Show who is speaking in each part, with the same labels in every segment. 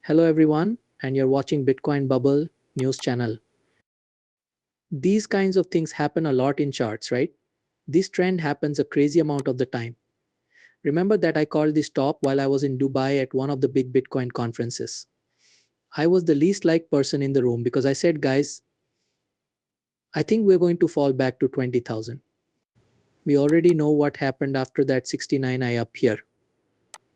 Speaker 1: Hello everyone, and you're watching Bitcoin Bubble news channel. These kinds of things happen a lot in charts, right? This trend happens a crazy amount of the time. Remember that I called this top while I was in Dubai at one of the big Bitcoin conferences. I was the least liked person in the room because I said, guys, I think we're going to fall back to 20,000. We already know what happened after that 69 I up here.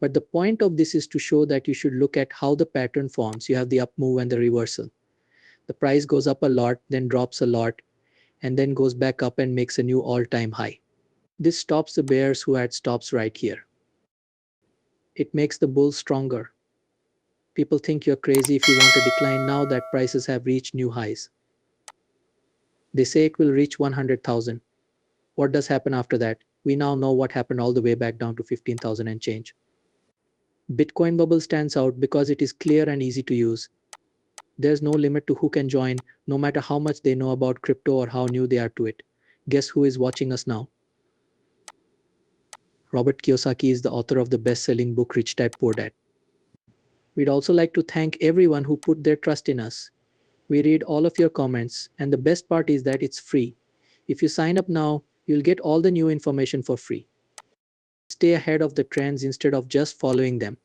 Speaker 1: But the point of this is to show that you should look at how the pattern forms. You have the up move and the reversal. The price goes up a lot, then drops a lot, and then goes back up and makes a new all-time high. This stops the bears who had stops right here. It makes the bulls stronger. People think you're crazy if you want a decline now that prices have reached new highs. They say it will reach 100,000. What does happen after that? We now know what happened all the way back down to 15,000 and change. Bitcoin bubble stands out because it is clear and easy to use. There's no limit to who can join, no matter how much they know about crypto or how new they are to it. Guess who is watching us now? Robert Kiyosaki is the author of the best-selling book Rich Dad Poor Dad. We'd also like to thank everyone who put their trust in us. We read all of your comments, and the best part is that it's free. If you sign up now, you'll get all the new information for free. Stay ahead of the trends instead of just following them.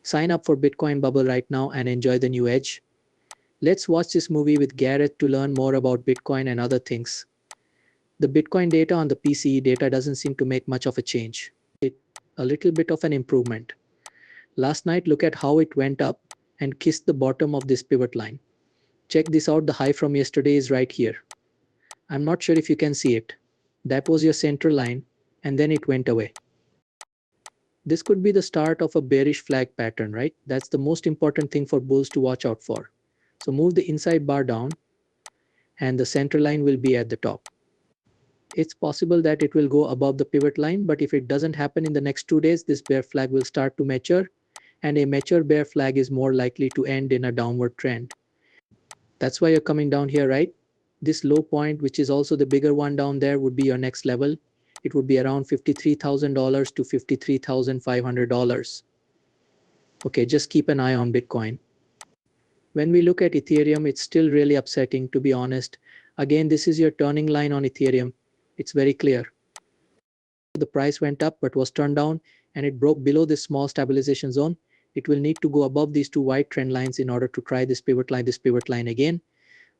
Speaker 1: Sign up for Bitcoin Bubble right now and enjoy the new edge. Let's watch this movie with Gareth to learn more about Bitcoin and other things. The Bitcoin data on the PCE data doesn't seem to make much of a change. It's a little bit of an improvement. Last night, look at how it went up and kissed the bottom of this pivot line. Check this out, the high from yesterday is right here. I'm not sure if you can see it. That was your central line, and then it went away. This could be the start of a bearish flag pattern, right? That's the most important thing for bulls to watch out for. So move the inside bar down, and the center line will be at the top. It's possible that it will go above the pivot line, but if it doesn't happen in the next 2 days, this bear flag will start to mature, and a mature bear flag is more likely to end in a downward trend. That's why you're coming down here, right? This low point, which is also the bigger one down there, would be your next level. It would be around $53,000 to $53,500. Okay, just keep an eye on Bitcoin. When we look at Ethereum, it's still really upsetting, to be honest. Again, this is your turning line on Ethereum. It's very clear. The price went up but was turned down, and it broke below this small stabilization zone. It will need to go above these two white trend lines in order to try this pivot line again.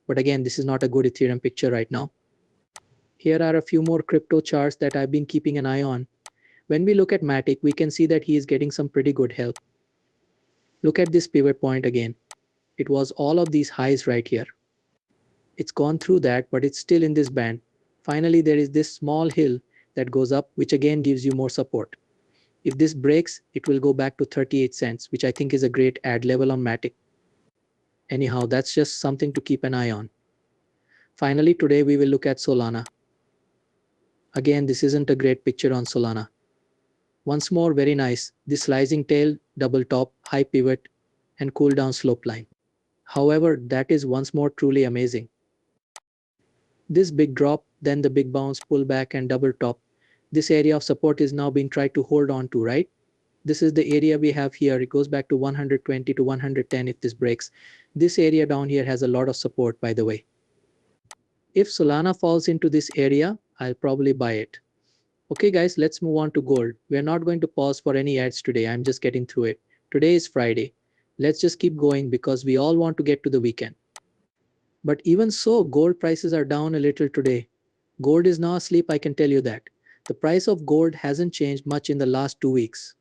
Speaker 1: But again, this is not a good Ethereum picture right now. Here are a few more crypto charts that I've been keeping an eye on. When we look at Matic, we can see that he is getting some pretty good help. Look at this pivot point again. It was all of these highs right here. It's gone through that, but it's still in this band. Finally, there is this small hill that goes up, which again gives you more support. If this breaks, it will go back to 38 cents, which I think is a great add level on Matic. Anyhow, that's just something to keep an eye on. Finally, today we will look at Solana. Again, this isn't a great picture on Solana. Once more, very nice. This rising tail, double top, high pivot, and cool down slope line. However, that is once more truly amazing. This big drop, then the big bounce, pullback, and double top. This area of support is now being tried to hold on to, right? This is the area we have here. It goes back to 120 to 110 if this breaks. This area down here has a lot of support, by the way. If Solana falls into this area, I'll probably buy it. Okay guys, let's move on to gold. We're not going to pause for any ads today. I'm just getting through it. Today is Friday. Let's just keep going because we all want to get to the weekend. But even so, gold prices are down a little today. Gold is now asleep, I can tell you that. The price of gold hasn't changed much in the last 2 weeks.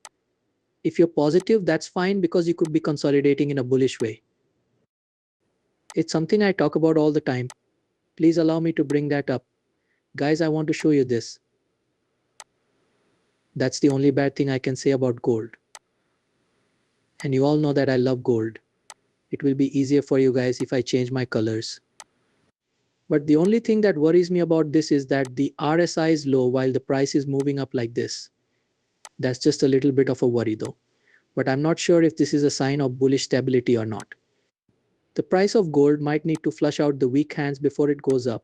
Speaker 1: If you're positive, that's fine because you could be consolidating in a bullish way. It's something I talk about all the time. Please allow me to bring that up. Guys, I want to show you this. That's the only bad thing I can say about gold. And you all know that I love gold. It will be easier for you guys if I change my colors. But the only thing that worries me about this is that the RSI is low while the price is moving up like this. That's just a little bit of a worry though. But I'm not sure if this is a sign of bullish stability or not. The price of gold might need to flush out the weak hands before it goes up.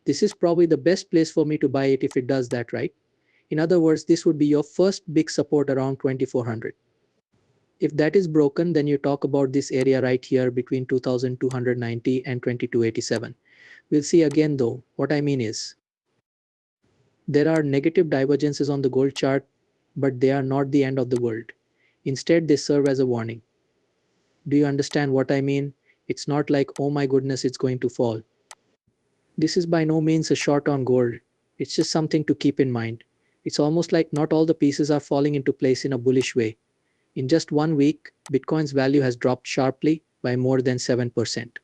Speaker 1: This is probably the best place for me to buy it if it does that, right? In other words, this would be your first big support around 2400. If that is broken, then you talk about this area right here between 2290 and 2287. We'll see again though. What I mean is, there are negative divergences on the gold chart, but they are not the end of the world. Instead, they serve as a warning. Do you understand what I mean? It's not like, oh my goodness, it's going to fall. This is by no means a short on gold. It's just something to keep in mind. It's almost like not all the pieces are falling into place in a bullish way. In just 1 week, Bitcoin's value has dropped sharply by more than 7%.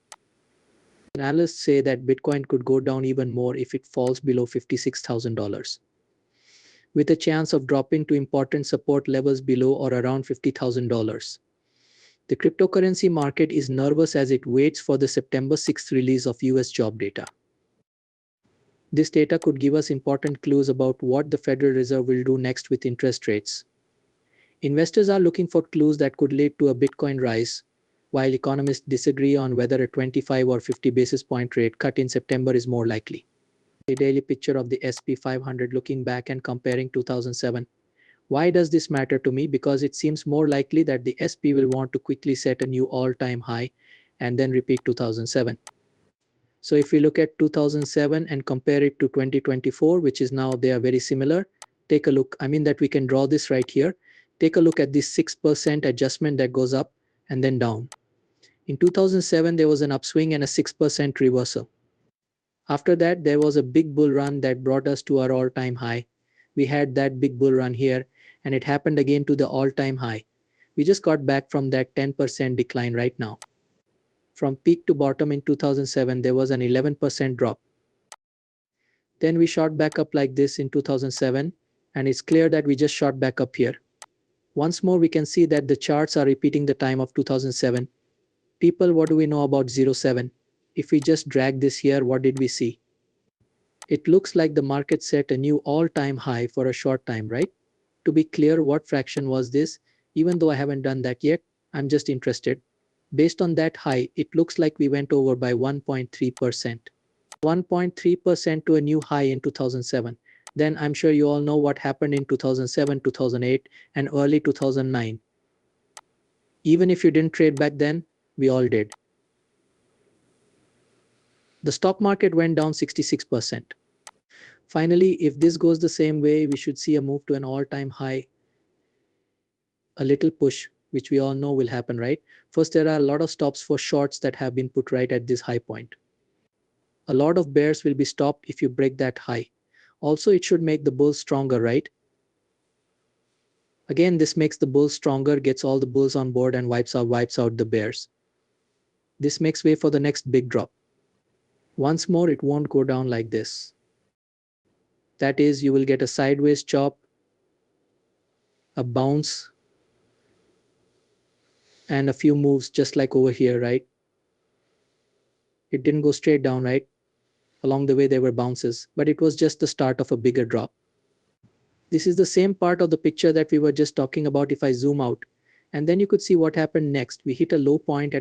Speaker 1: Analysts say that Bitcoin could go down even more if it falls below $56,000, with a chance of dropping to important support levels below or around $50,000. The cryptocurrency market is nervous as it waits for the September 6th release of US job data. This data could give us important clues about what the Federal Reserve will do next with interest rates. Investors are looking for clues that could lead to a Bitcoin rise, while economists disagree on whether a 25 or 50 basis point rate cut in September is more likely. A daily picture of the SP 500 looking back and comparing 2007. Why does this matter to me? Because it seems more likely that the SP will want to quickly set a new all-time high and then repeat 2007. So if we look at 2007 and compare it to 2024, which is now they are very similar, take a look. I mean that we can draw this right here. Take a look at this 6% adjustment that goes up and then down. In 2007, there was an upswing and a 6% reversal. After that, there was a big bull run that brought us to our all-time high. We had that big bull run here, and it happened again to the all-time high. We just got back from that 10% decline right now. From peak to bottom in 2007, there was an 11% drop. Then we shot back up like this in 2007, and it's clear that we just shot back up here. Once more, we can see that the charts are repeating the time of 2007. People, what do we know about 07? If we just drag this here, what did we see? It looks like the market set a new all-time high for a short time, right? To be clear, what fraction was this? Even though I haven't done that yet, I'm just interested. Based on that high, it looks like we went over by 1.3%. 1.3% to a new high in 2007. Then I'm sure you all know what happened in 2007, 2008, and early 2009. Even if you didn't trade back then, we all did. The stock market went down 66%. Finally, if this goes the same way, we should see a move to an all-time high, a little push, which we all know will happen, right? First, there are a lot of stops for shorts that have been put right at this high point. A lot of bears will be stopped if you break that high. Also, it should make the bulls stronger, right? Again, this makes the bulls stronger, gets all the bulls on board and wipes out the bears. This makes way for the next big drop. Once more, it won't go down like this. That is, you will get a sideways chop, a bounce, and a few moves just like over here, right? It didn't go straight down, right? Along the way there were bounces, but it was just the start of a bigger drop. This is the same part of the picture that we were just talking about if I zoom out. And then you could see what happened next. We hit a low point at